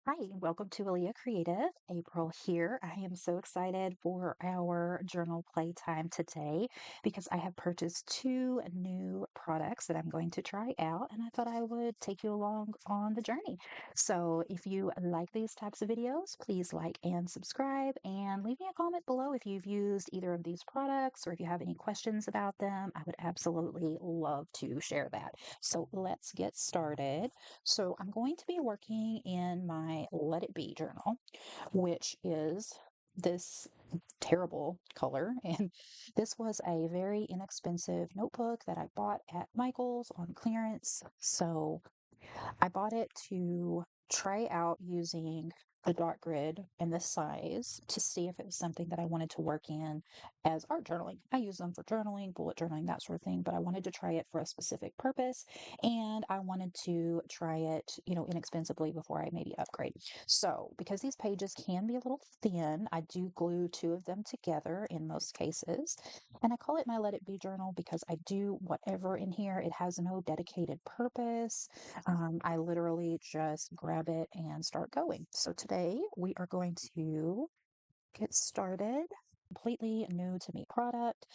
Hi, welcome to Alea Creative. April here. I am so excited for our journal playtime today because I have purchased two new products that I'm going to try out, and I thought I would take you along on the journey. So, if you like these types of videos, please like and subscribe, and leave me a comment below if you've used either of these products or if you have any questions about them. I would absolutely love to share that. So, let's get started. So I'm going to be working in my Let It Be journal, which is this terrible color. And this was a very inexpensive notebook that I bought at Michael's on clearance. So I bought it to try out using the dark grid and the size to see if it was something that I wanted to work in as art journaling. I use them for journaling, bullet journaling, that sort of thing, but I wanted to try it for a specific purpose and I wanted to try it, inexpensively before I maybe upgrade. So, because these pages can be a little thin, I do glue two of them together in most cases. And I call it my Let It Be journal because I do whatever in here. It has no dedicated purpose. I literally just grab it and start going. So today we are going to get started. Completely new to me product,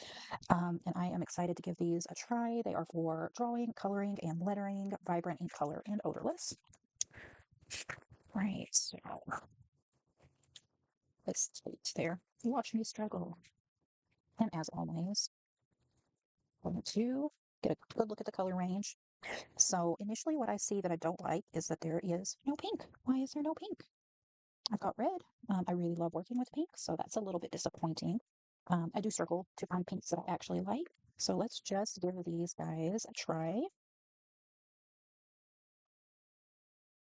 and I am excited to give these a try. They are for drawing, coloring, and lettering, vibrant in color and odorless. Right, so let's start there. Watch me struggle. And as always, going to get a good look at the color range. So initially what I see that I don't like is that there is no pink. Why is there no pink? I've got red. I really love working with pink, so that's a little bit disappointing. I do circle to find pinks that I actually like. So let's just give these guys a try.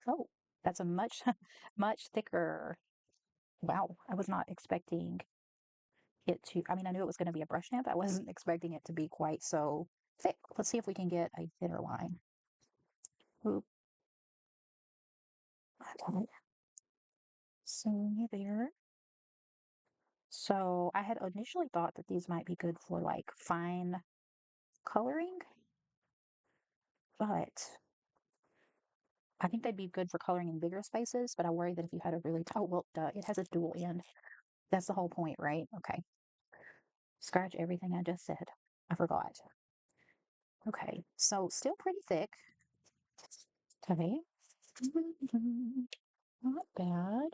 Oh, that's a much, much thicker. Wow, I was not expecting it to, I mean, I knew it was going to be a brush stamp. I wasn't expecting it to be quite so thick. Let's see if we can get a thinner line. Oop, okay. So there. So I had initially thought that these might be good for like fine coloring, but I think they'd be good for coloring in bigger spaces, but I worry that if you had a really, oh, well, duh, it has a dual end. That's the whole point, right? Okay. Scratch everything I just said. I forgot. Okay. So still pretty thick. Okay. Not bad.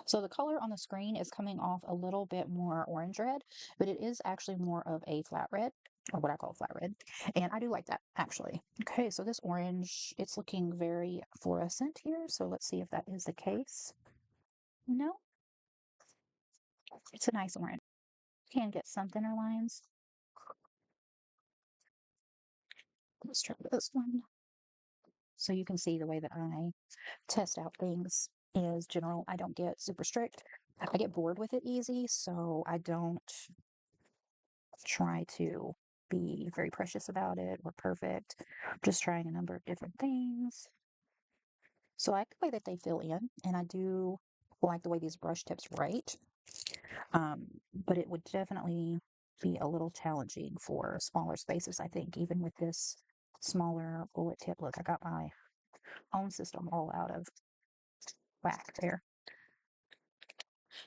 So the color on the screen is coming off a little bit more orange red, but it is actually more of a flat red, or what I call flat red. And I do like that actually. Okay, so this orange, it's looking very fluorescent here. So let's see if that is the case. No, it's a nice orange. Can get some thinner lines. Let's try this one. So you can see the way that I test out things is general. I don't get super strict. I get bored with it easy, so I don't try to be very precious about it or perfect. Just trying a number of different things. So I like the way that they fill in, and I do like the way these brush tips write. Um, but it would definitely be a little challenging for smaller spaces, I think, even with this smaller bullet tip. Look, I got my own system all out of whack there.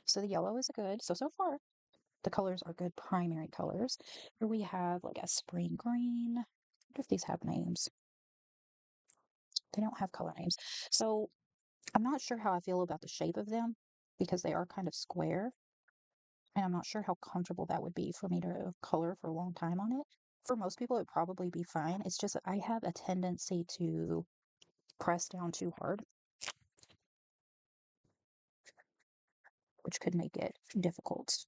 So the yellow is good. So far, the colors are good primary colors. Here we have like a spring green. I wonder if these have names. They don't have color names. So I'm not sure how I feel about the shape of them because they are kind of square. And I'm not sure how comfortable that would be for me to color for a long time on it. For most people, it'd probably be fine. It's just that I have a tendency to press down too hard, which could make it difficult.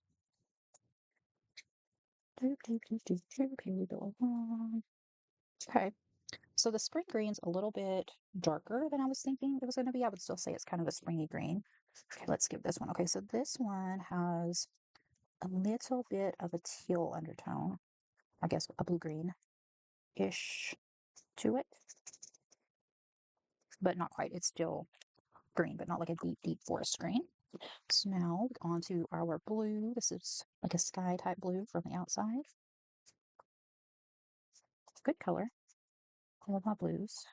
Okay, so the spring green's a little bit darker than I was thinking it was going to be. I would still say it's kind of a springy green. Okay, let's give this one. Okay, so this one has a little bit of a teal undertone. I guess a blue-green-ish to it, but not quite. It's still green, but not like a deep, deep forest green. So now on to our blue. This is like a sky type blue from the outside. Good color. I love my blues.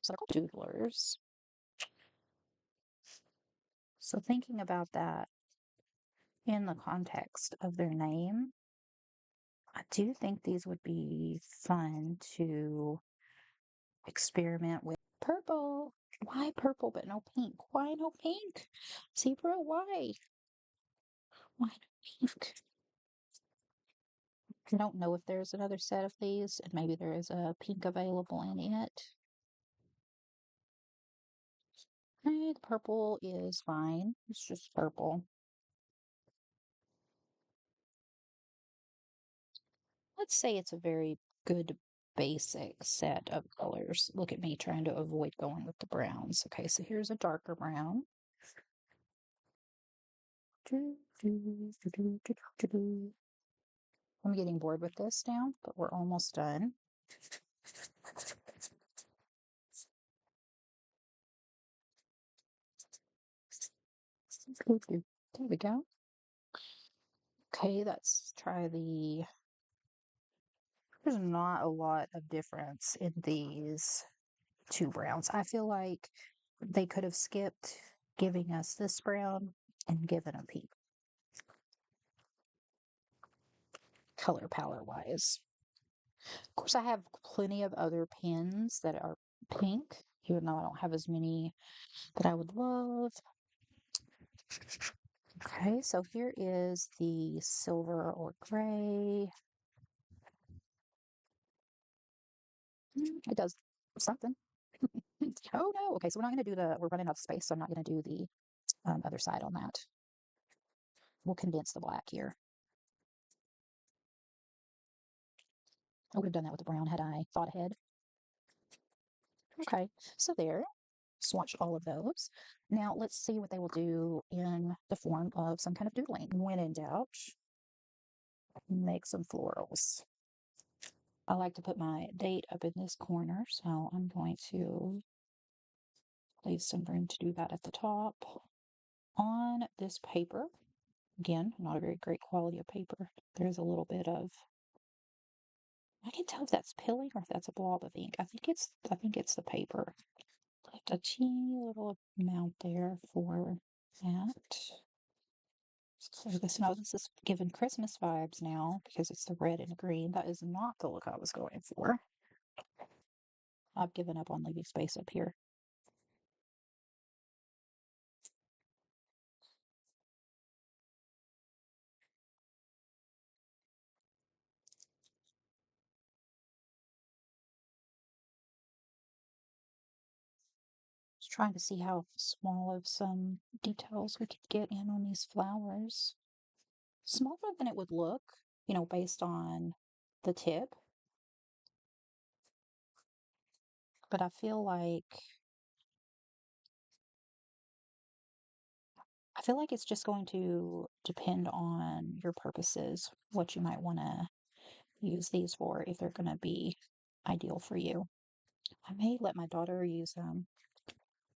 So they're called doodlers. So thinking about that in the context of their name, I do think these would be fun to experiment with. Purple. Why purple but no pink? Why no pink? Zebra, why? Why no pink? I don't know if there's another set of these, and maybe there is a pink available in it. The purple is fine. It's just purple. Let's say it's a very good basic set of colors. Look at me trying to avoid going with the browns. Okay, so here's a darker brown. I'm getting bored with this now, but we're almost done. There we go. Okay, let's try there's not a lot of difference in these two browns. I feel like they could have skipped giving us this brown and given a pink color palette wise. Of course, I have plenty of other pens that are pink, even though I don't have as many that I would love. Okay, so here is the silver or gray. It does something. Oh no. Okay, so we're not going to do we're running out of space, so I'm not going to do the other side on that. We'll condense the black here. I would have done that with the brown had I thought ahead. Okay, so there. Swatch all of those. Now let's see what they will do in the form of some kind of doodling. When in doubt, make some florals. I like to put my date up in this corner, so I'm going to leave some room to do that at the top. On this paper, again, not a very great quality of paper. There's a little bit of, I can tell if that's pilling or if that's a blob of ink. I think it's the paper. Left a teeny little amount there for that. So this is giving Christmas vibes now because it's the red and green. That is not the look I was going for. I've given up on leaving space up here. Just trying to see how small of some details we could get in on these flowers. Smaller than it would look, based on the tip. But I feel like it's just going to depend on your purposes, what you might want to use these for, if they're going to be ideal for you. I may let my daughter use them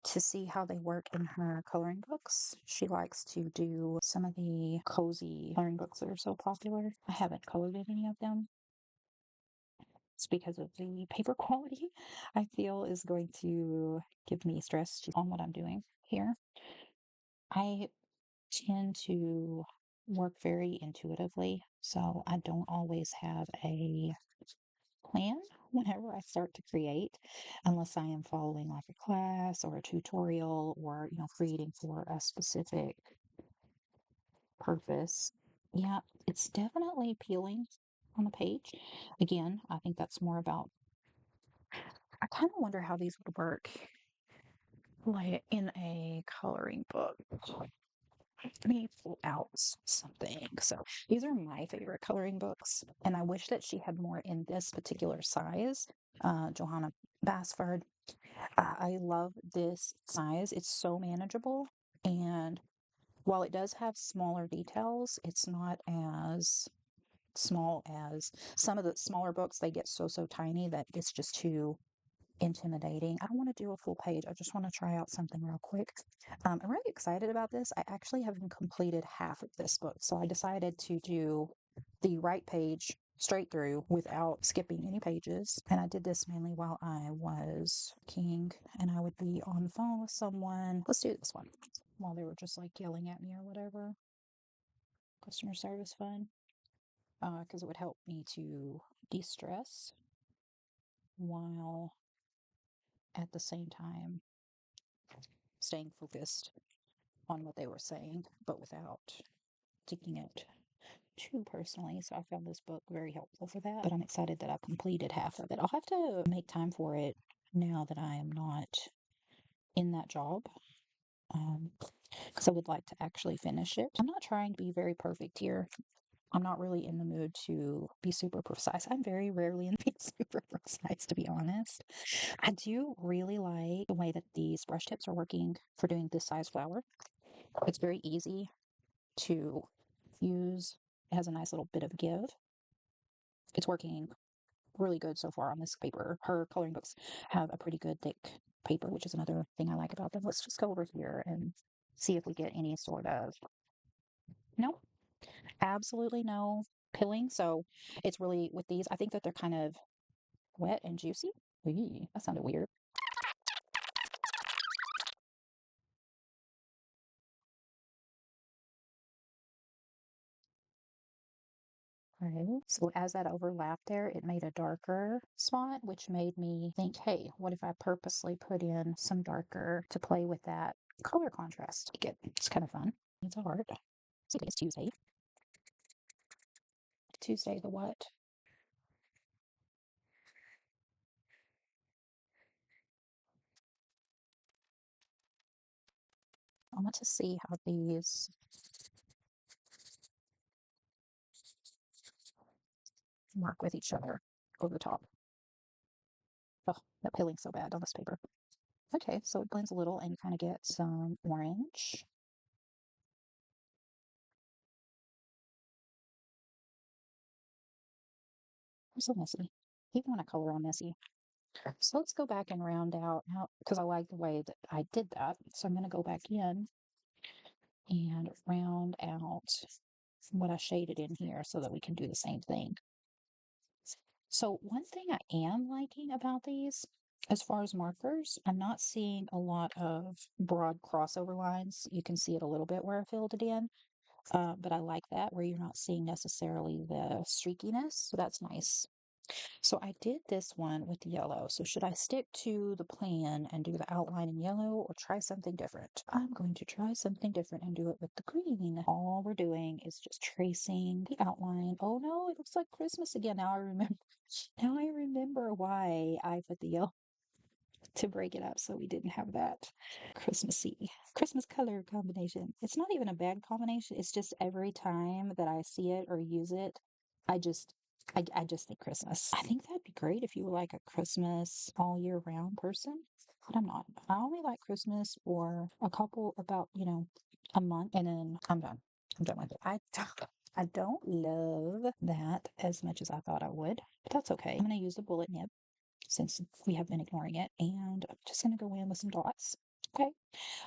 to see how they work in her coloring books. She likes to do some of the cozy coloring books that are so popular. I haven't colored in any of them. It's because of the paper quality I feel is going to give me stress on what I'm doing here. I tend to work very intuitively, so I don't always have a plan whenever I start to create, unless I am following like a class or a tutorial or, creating for a specific purpose. Yeah, it's definitely peeling on the page. Again, I think that's more about, I kind of wonder how these would work like in a coloring book. Let me pull out something. So these are my favorite coloring books, and I wish that she had more in this particular size. Johanna Basford. I love this size. It's so manageable, and while it does have smaller details, it's not as small as some of the smaller books. They get so tiny that it's just too intimidating. I don't want to do a full page. I just want to try out something real quick. I'm really excited about this. I actually haven't completed half of this book, so I decided to do the right page straight through without skipping any pages. And I did this mainly while I was working and I would be on the phone with someone. Let's do this one while they were just like yelling at me or whatever. Customer service fun. Because it would help me to de-stress while at the same time staying focused on what they were saying, but without taking it too personally. So I found this book very helpful for that. But I'm excited that I've completed half of it. I'll have to make time for it now that I am not in that job. Because I would like to actually finish it. I'm not trying to be very perfect here. I'm not really in the mood to be super precise. I'm very rarely in being super precise, to be honest. I do really like the way that these brush tips are working for doing this size flower. It's very easy to use. It has a nice little bit of give. It's working really good so far on this paper. Her coloring books have a pretty good thick paper, which is another thing I like about them. Let's just go over here and see if we get any sort of, no, absolutely no pilling. So it's really with these, I think that they're kind of wet and juicy. Eee, that sounded weird. Okay. So as that overlapped there, it made a darker spot, which made me think, hey, what if I purposely put in some darker to play with that color contrast? It's kind of fun. It's hard. It's Tuesday. Tuesday the what? I want to see how these work with each other over the top. Oh, that peeling's so bad on this paper. Okay, so it blends a little and you kind of get some orange. I'm so messy. Even when I color, I'm messy. So let's go back and round out now because I like the way that I did that. So I'm going to go back in and round out what I shaded in here so that we can do the same thing. So one thing I am liking about these, as far as markers, I'm not seeing a lot of broad crossover lines. You can see it a little bit where I filled it in, but I like that where you're not seeing necessarily the streakiness. So that's nice. So I did this one with yellow. So should I stick to the plan and do the outline in yellow or try something different? I'm going to try something different and do it with the green. All we're doing is just tracing the outline. Oh no, it looks like Christmas again. Now I remember. Now I remember why I put the yellow to break it up so we didn't have that Christmassy Christmas color combination. It's not even a bad combination. It's just every time that I see it or use it, I just I just think Christmas. I think that'd be great if you were like a Christmas all year round person. But I'm not. I only like Christmas for a couple about, a month and then I'm done. I'm done with it. I don't love that as much as I thought I would, but that's okay. I'm going to use the bullet nib since we have been ignoring it. And I'm just going to go in with some dots. Okay.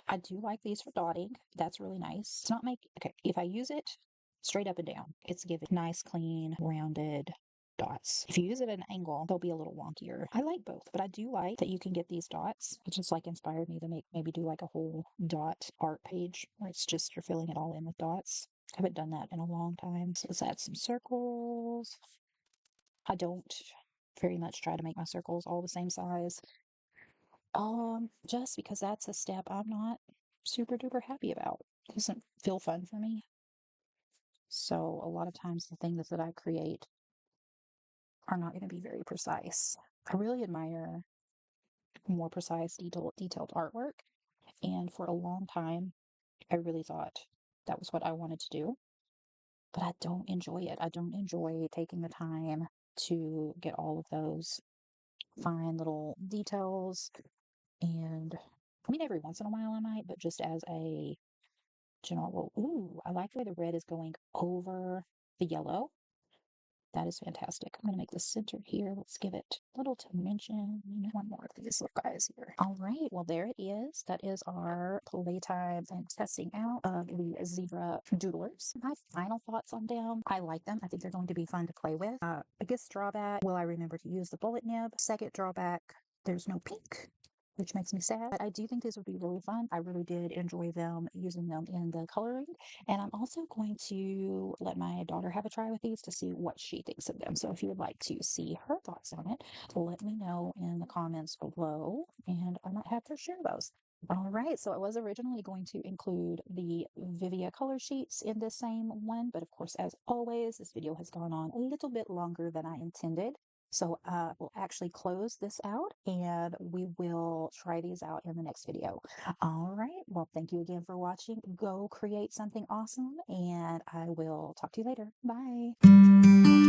I do like these for dotting. That's really nice. It's not okay, if I use it straight up and down, it's giving nice, clean, rounded dots. If you use it at an angle, they'll be a little wonkier. I like both, but I do like that you can get these dots. It just like inspired me to maybe do like a whole dot art page where it's just you're filling it all in with dots. I haven't done that in a long time. So let's add some circles. I don't very much try to make my circles all the same size. Just because that's a step I'm not super duper happy about. It doesn't feel fun for me. So a lot of times the things that I create are not going to be very precise. I really admire more precise, detailed artwork. And for a long time, I really thought that was what I wanted to do. But I don't enjoy it. I don't enjoy taking the time to get all of those fine little details. And I mean, every once in a while I might, but just as a general, ooh, I like the way the red is going over the yellow. That is fantastic. I'm going to make the center here. Let's give it a little dimension. One more of these little guys here. All right. Well, there it is. That is our playtime and testing out of the Zebra Doodlers. My final thoughts on them. I like them. I think they're going to be fun to play with. Biggest drawback, will I remember to use the bullet nib? Second drawback, there's no pink, which makes me sad. But I do think these would be really fun. I really did enjoy them, using them in the coloring. And I'm also going to let my daughter have a try with these to see what she thinks of them. So if you would like to see her thoughts on it, let me know in the comments below, and I might have her share those. All right, so I was originally going to include the Vivia color sheets in this same one, but of course, as always, this video has gone on a little bit longer than I intended. So we'll actually close this out and we will try these out in the next video. All right. Well, thank you again for watching. Go create something awesome, and I will talk to you later. Bye.